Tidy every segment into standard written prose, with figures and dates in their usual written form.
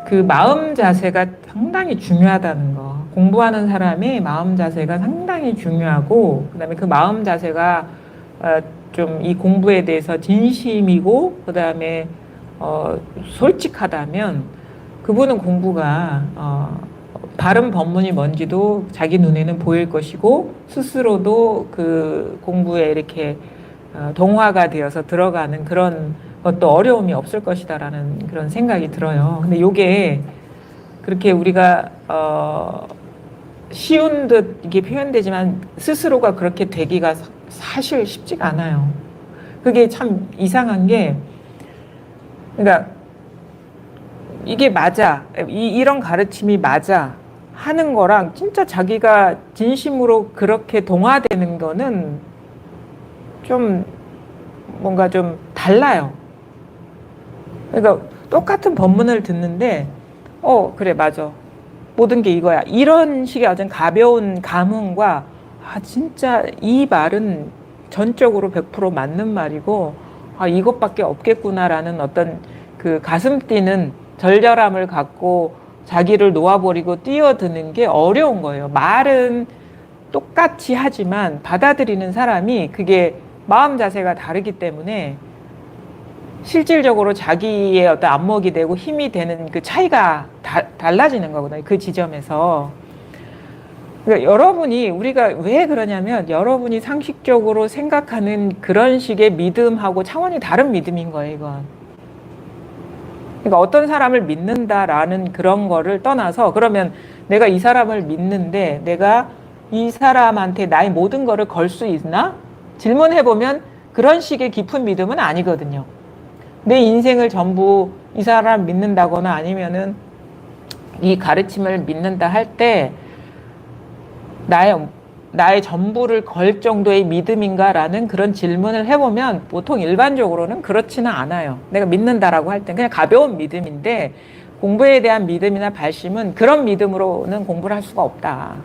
그 마음 자세가 상당히 중요하다는 거. 공부하는 사람의 마음 자세가 상당히 중요하고, 그다음에 그 마음 자세가 좀 이 공부에 대해서 진심이고, 그다음에 솔직하다면 그분은 공부가 바른 법문이 뭔지도 자기 눈에는 보일 것이고, 스스로도 그 공부에 이렇게 동화가 되어서 들어가는 그런 것도 어려움이 없을 것이다라는 그런 생각이 들어요. 근데 요게 그렇게 우리가 쉬운 듯 이게 표현되지만 스스로가 그렇게 되기가 사실 쉽지가 않아요. 그게 참 이상한 게, 그러니까 이게 맞아, 이런 가르침이 맞아 하는 거랑 진짜 자기가 진심으로 그렇게 동화되는 거는 좀 뭔가 좀 달라요. 그러니까 똑같은 법문을 듣는데 그래 맞아, 모든 게 이거야, 이런 식의 어떤 가벼운 감흥과 진짜 이 말은 전적으로 100% 맞는 말이고 이것밖에 없겠구나라는 어떤 그 가슴 뛰는 절절함을 갖고 자기를 놓아버리고 뛰어드는 게 어려운 거예요. 말은 똑같이 하지만 받아들이는 사람이 그게 마음 자세가 다르기 때문에 실질적으로 자기의 어떤 안목이 되고 힘이 되는 그 차이가 달라지는 거거든요. 그 지점에서. 그러니까 여러분이, 우리가 왜 그러냐면 여러분이 상식적으로 생각하는 그런 식의 믿음하고 차원이 다른 믿음인 거예요, 이건. 그러니까 어떤 사람을 믿는다라는 그런 거를 떠나서, 그러면 내가 이 사람을 믿는데 내가 이 사람한테 나의 모든 거를 걸 수 있나? 질문해보면 그런 식의 깊은 믿음은 아니거든요. 내 인생을 전부 이 사람 믿는다거나 아니면은 이 가르침을 믿는다 할 때 나의 전부를 걸 정도의 믿음인가라는 그런 질문을 해보면 보통 일반적으로는 그렇지는 않아요. 내가 믿는다라고 할 땐 그냥 가벼운 믿음인데, 공부에 대한 믿음이나 발심은 그런 믿음으로는 공부를 할 수가 없다.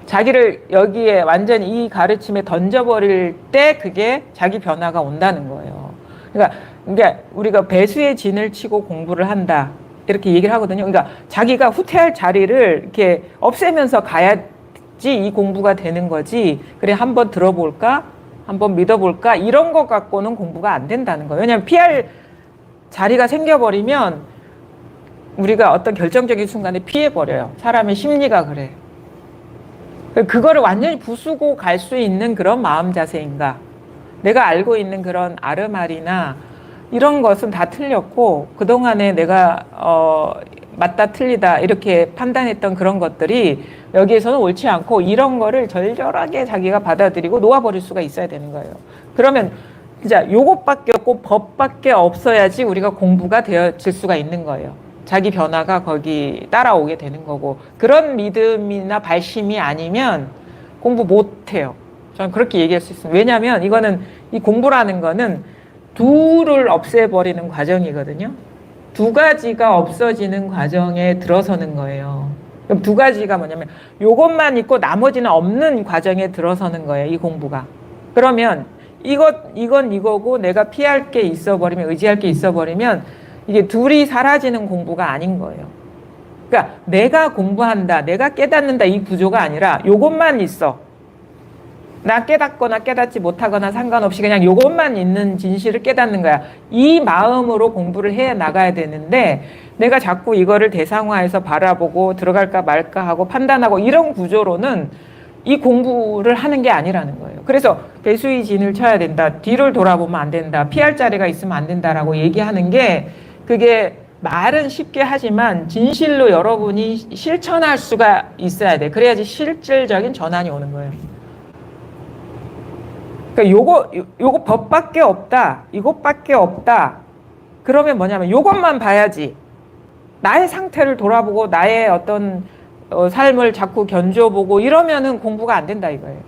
자기를 여기에 완전히 이 가르침에 던져버릴 때 그게 자기 변화가 온다는 거예요. 그러니까 우리가 배수의 진을 치고 공부를 한다, 이렇게 얘기를 하거든요. 그러니까 자기가 후퇴할 자리를 이렇게 없애면서 가야지 이 공부가 되는 거지. 그래, 한번 들어볼까? 한번 믿어볼까? 이런 것 갖고는 공부가 안 된다는 거예요. 왜냐하면 피할 자리가 생겨버리면 우리가 어떤 결정적인 순간에 피해버려요. 사람의 심리가 그래. 그거를 완전히 부수고 갈 수 있는 그런 마음 자세인가? 내가 알고 있는 그런 아르말이나 이런 것은 다 틀렸고, 그동안에 내가 맞다 틀리다 이렇게 판단했던 그런 것들이 여기에서는 옳지 않고, 이런 거를 절절하게 자기가 받아들이고 놓아버릴 수가 있어야 되는 거예요. 그러면 진짜 요것밖에 없고 법밖에 없어야지 우리가 공부가 되어질 수가 있는 거예요. 자기 변화가 거기 따라오게 되는 거고, 그런 믿음이나 발심이 아니면 공부 못해요. 저는 그렇게 얘기할 수 있습니다. 왜냐하면 이거는, 이 공부라는 거는 둘을 없애버리는 과정이거든요. 두 가지가 없어지는 과정에 들어서는 거예요. 그럼 두 가지가 뭐냐면 요것만 있고 나머지는 없는 과정에 들어서는 거예요, 이 공부가. 그러면 이건 이거고 내가 피할 게 있어버리면, 의지할 게 있어버리면 이게 둘이 사라지는 공부가 아닌 거예요. 그러니까 내가 공부한다, 내가 깨닫는다, 이 구조가 아니라 요것만 있어. 나 깨닫거나 깨닫지 못하거나 상관없이 그냥 요것만 있는 진실을 깨닫는 거야. 이 마음으로 공부를 해 나가야 되는데, 내가 자꾸 이거를 대상화해서 바라보고 들어갈까 말까 하고 판단하고 이런 구조로는 이 공부를 하는 게 아니라는 거예요. 그래서 배수의 진을 쳐야 된다, 뒤를 돌아보면 안 된다, 피할 자리가 있으면 안 된다라고 얘기하는 게, 그게 말은 쉽게 하지만 진실로 여러분이 실천할 수가 있어야 돼. 그래야지 실질적인 전환이 오는 거예요. 그러니까 요거 법밖에 없다, 이것밖에 없다, 그러면 뭐냐면 요것만 봐야지. 나의 상태를 돌아보고 나의 어떤 삶을 자꾸 견뎌보고 이러면은 공부가 안 된다 이거예요.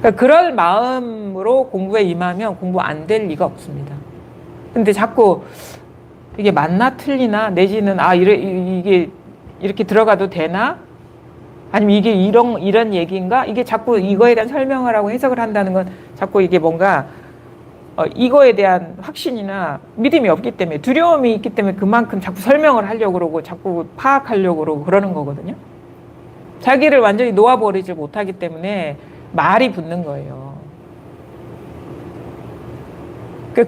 그러니까 그럴 마음으로 공부에 임하면 공부 안 될 리가 없습니다. 근데 자꾸 이게 맞나 틀리나, 내지는 이게 이렇게 들어가도 되나, 아니면 이게 이런 얘기인가, 이게 자꾸 이거에 대한 설명을 하고 해석을 한다는 건 자꾸 이게 뭔가 이거에 대한 확신이나 믿음이 없기 때문에, 두려움이 있기 때문에 그만큼 자꾸 설명을 하려고 그러고 자꾸 파악하려고 그러고 그러는 거거든요. 자기를 완전히 놓아버리지 못하기 때문에 말이 붙는 거예요.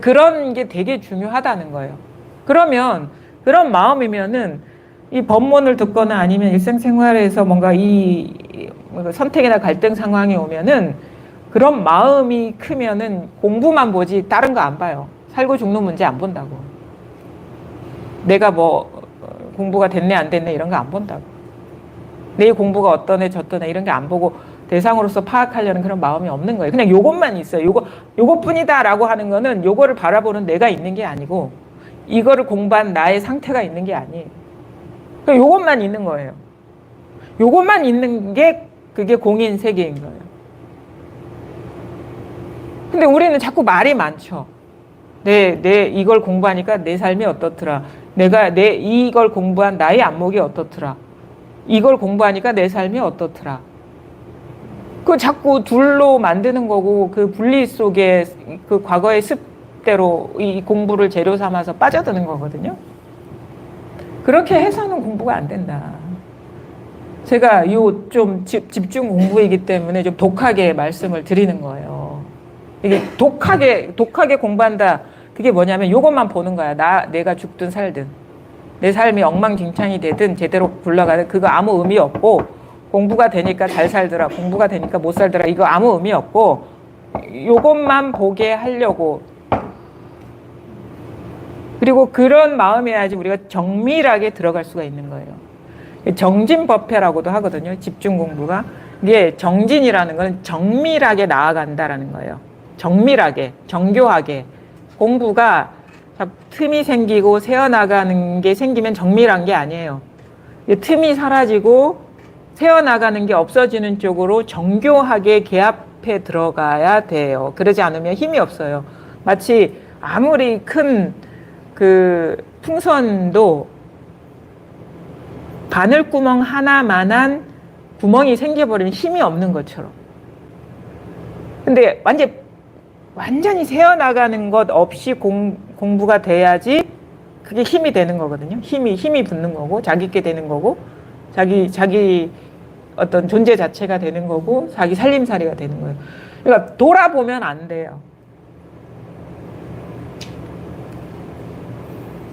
그런 게 되게 중요하다는 거예요. 그러면 그런 마음이면은 이 법문을 듣거나 아니면 일상생활에서 뭔가 이 선택이나 갈등 상황이 오면은 그런 마음이 크면은 공부만 보지 다른 거 안 봐요. 살고 죽는 문제 안 본다고. 내가 뭐 공부가 됐네 안 됐네 이런 거 안 본다고. 내 공부가 어떠네 저떠네 이런 게 안 보고 대상으로서 파악하려는 그런 마음이 없는 거예요. 그냥 요것만 있어요. 요것뿐이다라고 하는 거는 요거를 바라보는 내가 있는 게 아니고 이거를 공부한 나의 상태가 있는 게 아니에요. 그냥 요것만 있는 거예요. 요것만 있는 게 그게 공인 세계인 거예요. 근데 우리는 자꾸 말이 많죠. 이걸 공부하니까 내 삶이 어떻더라. 이걸 공부한 나의 안목이 어떻더라. 이걸 공부하니까 내 삶이 어떻더라. 그 자꾸 둘로 만드는 거고 그 분리 속에 그 과거의 습대로 이 공부를 재료 삼아서 빠져드는 거거든요. 그렇게 해서는 공부가 안 된다. 제가 좀 집중 공부이기 때문에 좀 독하게 말씀을 드리는 거예요. 이게 독하게 공부한다. 그게 뭐냐면 이것만 보는 거야. 내가 죽든 살든. 내 삶이 엉망진창이 되든 제대로 굴러가든 그거 아무 의미 없고 공부가 되니까 잘 살더라. 공부가 되니까 못 살더라. 이거 아무 의미 없고 이것만 보게 하려고. 그리고 그런 마음이어야지 우리가 정밀하게 들어갈 수가 있는 거예요. 정진법회라고도 하거든요. 집중 공부가. 이게 정진이라는 건 정밀하게 나아간다라는 거예요. 정밀하게, 정교하게. 공부가 틈이 생기고 새어나가는 게 생기면 정밀한 게 아니에요. 틈이 사라지고 새어나가는 게 없어지는 쪽으로 정교하게 개합해 들어가야 돼요. 그러지 않으면 힘이 없어요. 마치 아무리 큰 그 풍선도 바늘구멍 하나만한 구멍이 생겨버리면 힘이 없는 것처럼. 근데 완전히 새어나가는 것 없이 공부가 돼야지 그게 힘이 되는 거거든요. 힘이 붙는 거고, 자기께 되는 거고, 자기 어떤 존재 자체가 되는 거고, 자기 살림살이가 되는 거예요. 그러니까 돌아보면 안 돼요.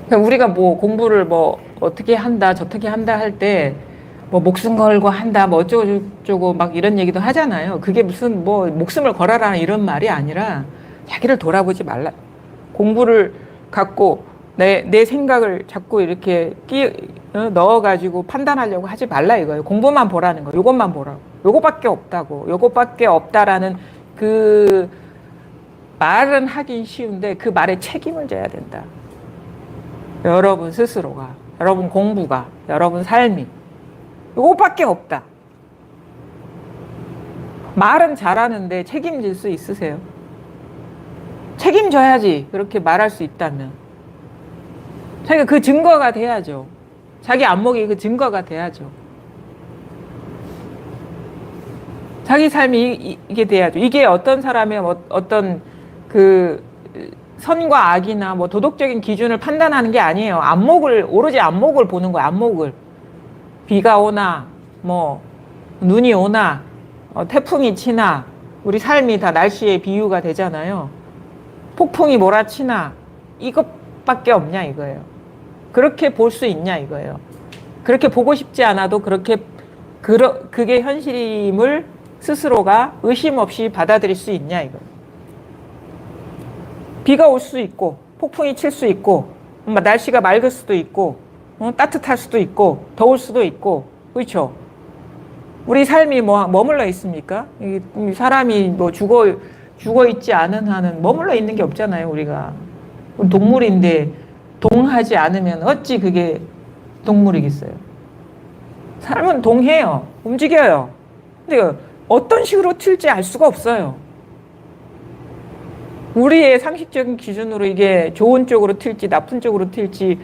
그러니까 우리가 뭐 공부를 뭐 어떻게 한다, 저떻게 한다 할 때 뭐 목숨 걸고 한다, 뭐 어쩌고저쩌고 막 이런 얘기도 하잖아요. 그게 무슨 뭐 목숨을 걸어라 이런 말이 아니라 자기를 돌아보지 말라. 공부를 갖고 내 생각을 자꾸 이렇게 넣어가지고 판단하려고 하지 말라 이거예요. 공부만 보라는 거. 요것만 보라고. 요것밖에 없다고. 요것밖에 없다라는 그 말은 하긴 쉬운데 그 말에 책임을 져야 된다. 여러분 스스로가, 여러분 공부가, 여러분 삶이 요것밖에 없다. 말은 잘하는데 책임질 수 있으세요? 책임져야지. 그렇게 말할 수 있다면. 자기가 그 증거가 돼야죠. 자기 안목이 그 증거가 돼야죠. 자기 삶이 이게 돼야죠. 이게 어떤 사람의 어떤 그 선과 악이나 뭐 도덕적인 기준을 판단하는 게 아니에요. 오로지 안목을 보는 거예요. 안목을. 비가 오나, 뭐, 눈이 오나, 태풍이 치나, 우리 삶이 다 날씨의 비유가 되잖아요. 폭풍이 몰아치나, 이것밖에 없냐, 이거예요. 그렇게 볼 수 있냐, 이거예요. 그렇게 보고 싶지 않아도 그게 현실임을 스스로가 의심 없이 받아들일 수 있냐, 이거예요. 비가 올 수 있고, 폭풍이 칠 수 있고, 날씨가 맑을 수도 있고, 따뜻할 수도 있고 더울 수도 있고 그렇죠. 우리 삶이 머물러 있습니까? 사람이 뭐 죽어 있지 않은 한은 머물러 있는 게 없잖아요. 우리가 동물인데 동하지 않으면 어찌 그게 동물이겠어요. 사람은 동해요. 움직여요. 근데 어떤 식으로 튈지 알 수가 없어요. 우리의 상식적인 기준으로 이게 좋은 쪽으로 튈지 나쁜 쪽으로 튈지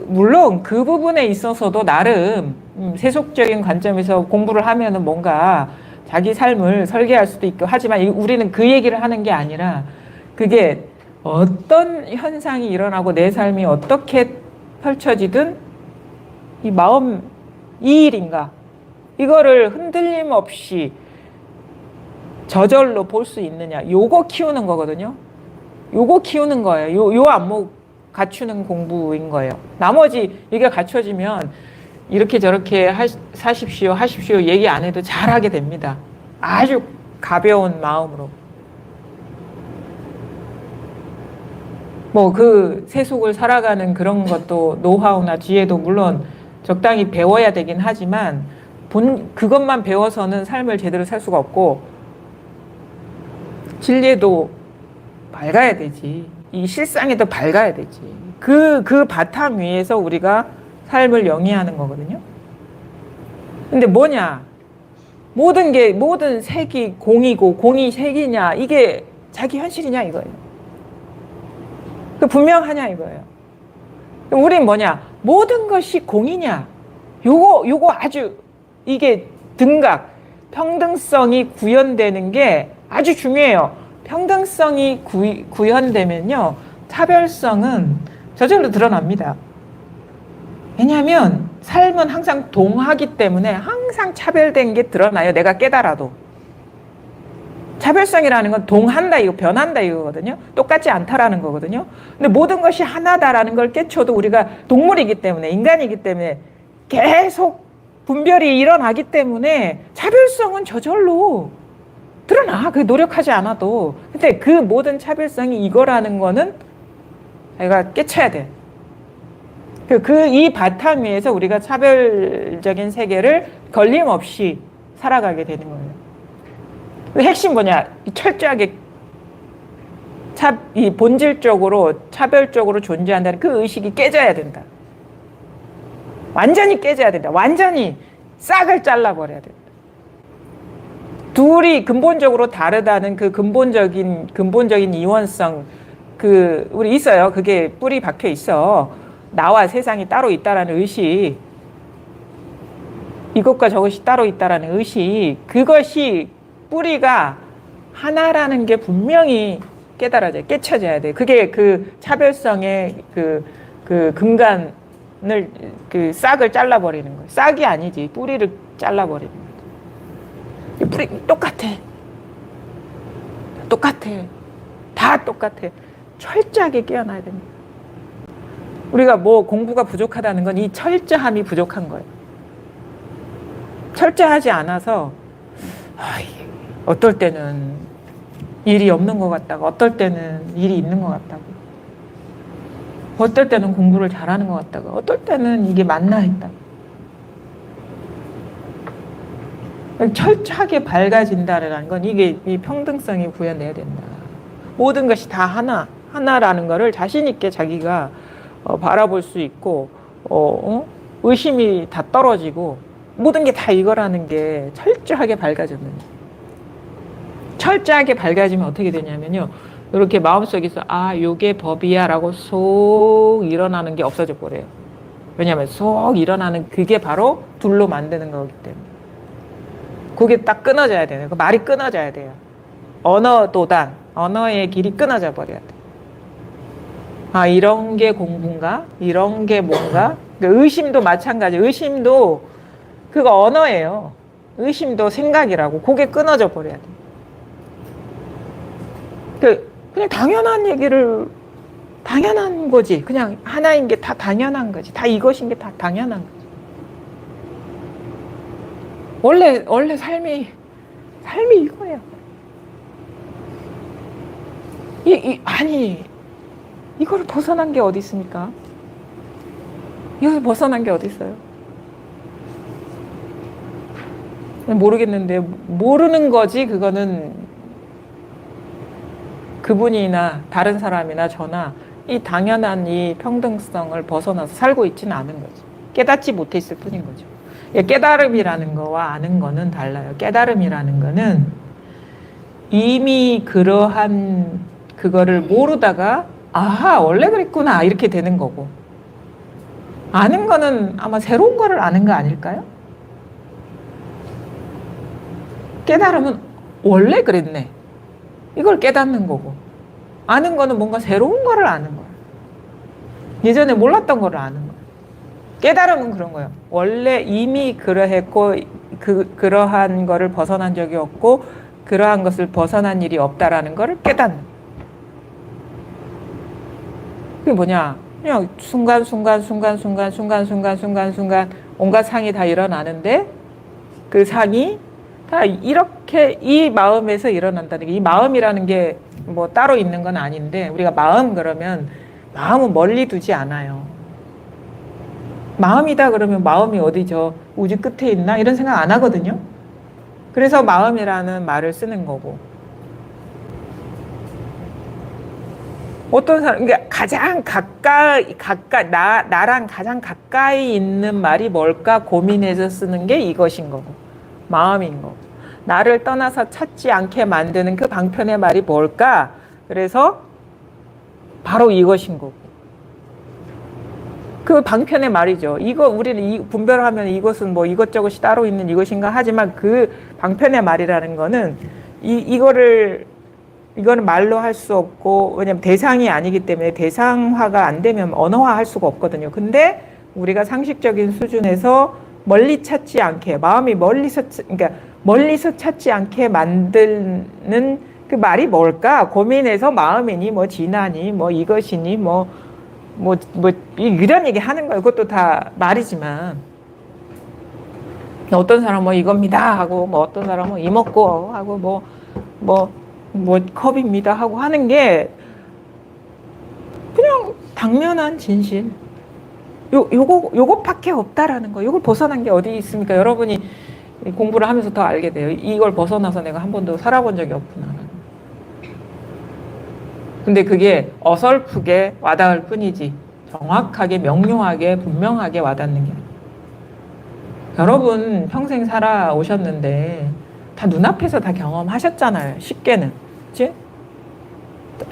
물론 그 부분에 있어서도 나름 세속적인 관점에서 공부를 하면은 뭔가 자기 삶을 설계할 수도 있고 하지만 우리는 그 얘기를 하는 게 아니라 그게 어떤 현상이 일어나고 내 삶이 어떻게 펼쳐지든 이 마음 이 일인가 이거를 흔들림 없이 저절로 볼 수 있느냐 요거 키우는 거거든요. 요거 키우는 거예요. 요 안목 갖추는 공부인 거예요. 나머지 이게 갖춰지면 이렇게 저렇게 사십시오 하십시오 얘기 안 해도 잘하게 됩니다. 아주 가벼운 마음으로. 뭐 그 세속을 살아가는 그런 것도 노하우나 지혜도 물론 적당히 배워야 되긴 하지만 그것만 배워서는 삶을 제대로 살 수가 없고 진리에도 밝아야 되지. 이 실상에도 밝아야 되지. 그 바탕 위에서 우리가 삶을 영위하는 거거든요. 근데 뭐냐? 모든 색이 공이고 공이 색이냐? 이게 자기 현실이냐 이거예요. 분명하냐 이거예요. 우린 뭐냐? 모든 것이 공이냐? 요거 아주 이게 등각, 평등성이 구현되는 게 아주 중요해요. 평등성이 구현되면요. 차별성은 저절로 드러납니다. 왜냐하면 삶은 항상 동하기 때문에 항상 차별된 게 드러나요. 내가 깨달아도. 차별성이라는 건 동한다 이거 변한다 이거거든요. 똑같지 않다라는 거거든요. 근데 모든 것이 하나다라는 걸 깨쳐도 우리가 동물이기 때문에 인간이기 때문에 계속 분별이 일어나기 때문에 차별성은 저절로 드러나. 그 노력하지 않아도. 근데 그 모든 차별성이 이거라는 거는 자기가 깨쳐야 돼. 이 바탕 위에서 우리가 차별적인 세계를 걸림없이 살아가게 되는 거예요. 핵심 뭐냐? 철저하게 이 본질적으로 차별적으로 존재한다는 그 의식이 깨져야 된다. 완전히 깨져야 된다. 완전히 싹을 잘라버려야 된다. 둘이 근본적으로 다르다는 그 근본적인 이원성 우리 있어요. 그게 뿌리 박혀 있어. 나와 세상이 따로 있다라는 의식. 이것과 저것이 따로 있다라는 의식. 그것이 뿌리가 하나라는 게 분명히 깨달아져야 깨쳐져야 돼. 그게 그 차별성의 그 근간을 싹을 잘라버리는 거예요. 싹이 아니지. 뿌리를 잘라버리는 거예요. 뿌리 똑같아. 다 똑같아. 철저하게 깨어나야 됩니다. 우리가 뭐 공부가 부족하다는 건 이 철저함이 부족한 거예요. 철저하지 않아서 어떨 때는 일이 없는 것 같다고, 어떨 때는 일이 있는 것 같다고, 어떨 때는 공부를 잘하는 것 같다고, 어떨 때는 이게 맞나 했다고. 철저하게 밝아진다는 건 이게 이 평등성이 구현돼야 된다. 모든 것이 다 하나라는 거를 자신 있게 자기가 바라볼 수 있고 의심이 다 떨어지고 모든 게 다 이거라는 게 철저하게 밝아졌는데 철저하게 밝아지면 어떻게 되냐면요. 이렇게 마음속에서 요게 법이야 라고 쏙 일어나는 게 없어져 버려요. 왜냐하면 쏙 일어나는 그게 바로 둘로 만드는 거기 때문에. 그게 딱 끊어져야 돼요. 그 말이 끊어져야 돼요. 언어도단, 언어의 길이 끊어져 버려야 돼. 이런 게 공부인가? 이런 게 뭔가? 의심도 마찬가지. 의심도 그거 언어예요. 의심도 생각이라고. 그게 끊어져 버려야 돼. 그냥 당연한 거지. 그냥 하나인 게 다 당연한 거지. 다 이것인 게 다 당연한 거지. 원래 삶이 이거예요. 이거를 벗어난 게 어디 있습니까? 이걸 벗어난 게 어디 있어요? 모르겠는데 모르는 거지. 그거는 그분이나 다른 사람이나 저나 이 당연한 이 평등성을 벗어나서 살고 있지는 않은 거죠. 깨닫지 못했을 뿐인 거죠. 깨달음이라는 거와 아는 거는 달라요. 깨달음이라는 거는 이미 그러한 그거를 모르다가 원래 그랬구나 이렇게 되는 거고, 아는 거는 아마 새로운 거를 아는 거 아닐까요? 깨달음은 원래 그랬네 이걸 깨닫는 거고, 아는 거는 뭔가 새로운 거를 아는 거예요. 예전에 몰랐던 거를 아는 거예요. 깨달음은 그런 거예요. 원래 이미 그러했고 그러한 거를 벗어난 적이 없고 그러한 것을 벗어난 일이 없다라는 거를 깨닫는. 그게 뭐냐? 그냥 순간순간 온갖 상이 다 일어나는데 그 상이 다 이렇게 이 마음에서 일어난다는 게, 이 마음이라는 게 뭐 따로 있는 건 아닌데, 우리가 마음 그러면 마음은 멀리 두지 않아요. 마음이다 그러면 마음이 어디 저 우주 끝에 있나 이런 생각 안 하거든요. 그래서 마음이라는 말을 쓰는 거고. 어떤 사람, 그러니까 가장 가까이 나랑 가장 가까이 있는 말이 뭘까 고민해서 쓰는 게 이것인 거고, 마음인 거고. 나를 떠나서 찾지 않게 만드는 그 방편의 말이 뭘까? 그래서 바로 이것인 거고. 그 방편의 말이죠. 이거 우리는 분별하면 이것은 뭐 이것저것이 따로 있는 이것인가 하지만 그 방편의 말이라는 거는 이거는 말로 할 수 없고, 왜냐면 대상이 아니기 때문에 대상화가 안 되면 언어화 할 수가 없거든요. 근데 우리가 상식적인 수준에서 멀리 찾지 않게, 마음이 멀리서 찾지 않게 만드는 그 말이 뭘까? 고민해서 마음이니 뭐 진하니 뭐 이것이니 뭐 이런 얘기 하는 거예요. 그것도 다 말이지만, 어떤 사람은 뭐 이겁니다 하고, 뭐 어떤 사람은 뭐 이먹고 하고, 뭐 컵입니다 하고 하는 게 그냥 당면한 진실. 요거밖에 없다라는 거. 요걸 벗어난 게 어디 있습니까? 여러분이 공부를 하면서 더 알게 돼요. 이걸 벗어나서 내가 한 번도 살아본 적이 없구나. 근데 그게 어설프게 와닿을 뿐이지 정확하게 명료하게 분명하게 와닿는 게 아니에요. 여러분 평생 살아오셨는데 다 눈앞에서 다 경험하셨잖아요. 쉽게는. 그치?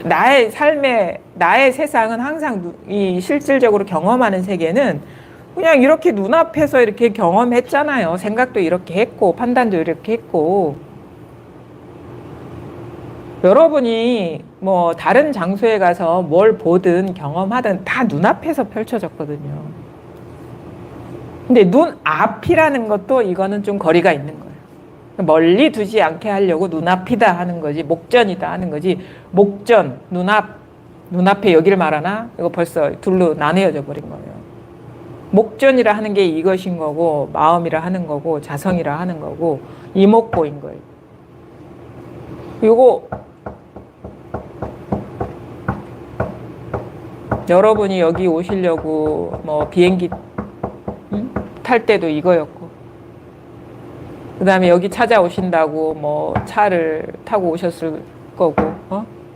나의 세상은 항상 이 실질적으로 경험하는 세계는 그냥 이렇게 눈앞에서 이렇게 경험했잖아요. 생각도 이렇게 했고 판단도 이렇게 했고. 여러분이 뭐 다른 장소에 가서 뭘 보든 경험하든 다 눈앞에서 펼쳐졌거든요. 근데 눈앞이라는 것도 이거는 좀 거리가 있는 거예요. 멀리 두지 않게 하려고 눈앞이다 하는 거지, 목전이다 하는 거지. 목전, 눈앞에 여기를 말하나? 이거 벌써 둘로 나뉘어져 버린 거예요. 목전이라 하는 게 이것인 거고, 마음이라 하는 거고, 자성이라 하는 거고, 이목고인 거예요. 요거 여러분이 여기 오시려고 뭐 비행기 탈 때도 이거였고, 그 다음에 여기 찾아오신다고 뭐 차를 타고 오셨을 거고,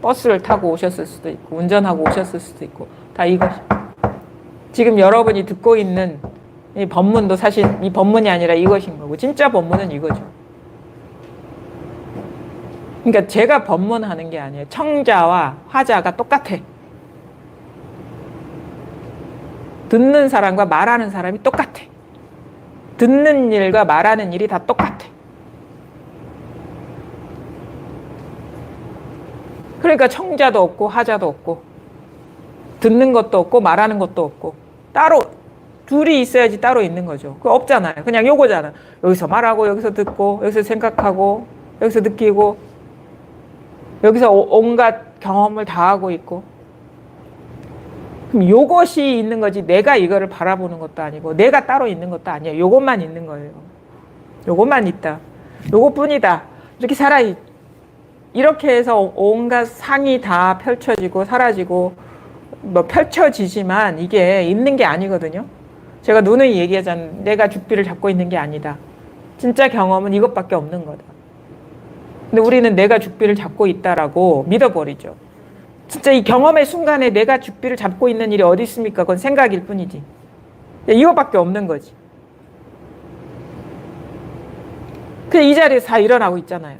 버스를 타고 오셨을 수도 있고, 운전하고 오셨을 수도 있고, 다 이것이. 지금 여러분이 듣고 있는 이 법문도 사실 이 법문이 아니라 이것인 거고, 진짜 법문은 이거죠. 그러니까 제가 법문하는 게 아니에요. 청자와 화자가 똑같아. 듣는 사람과 말하는 사람이 똑같아. 듣는 일과 말하는 일이 다 똑같아. 그러니까 청자도 없고 화자도 없고 듣는 것도 없고 말하는 것도 없고, 따로 둘이 있어야지 따로 있는 거죠. 그거 없잖아요. 그냥 요거잖아. 여기서 말하고 여기서 듣고 여기서 생각하고 여기서 느끼고 여기서 온갖 경험을 다 하고 있고. 그럼 요것이 있는 거지 내가 이거를 바라보는 것도 아니고 내가 따로 있는 것도 아니에요. 요것만 있는 거예요. 요것만 있다. 요것뿐이다. 이렇게 이렇게 해서 온갖 상이 다 펼쳐지고 사라지고 뭐 펼쳐지지만 이게 있는 게 아니거든요. 제가 누누이 얘기하잖아요. 내가 죽비를 잡고 있는 게 아니다. 진짜 경험은 이것밖에 없는 거다. 근데 우리는 내가 죽비를 잡고 있다라고 믿어버리죠. 진짜 이 경험의 순간에 내가 죽비를 잡고 있는 일이 어디 있습니까? 그건 생각일 뿐이지. 이거밖에 없는 거지. 그냥 이 자리에서 다 일어나고 있잖아요.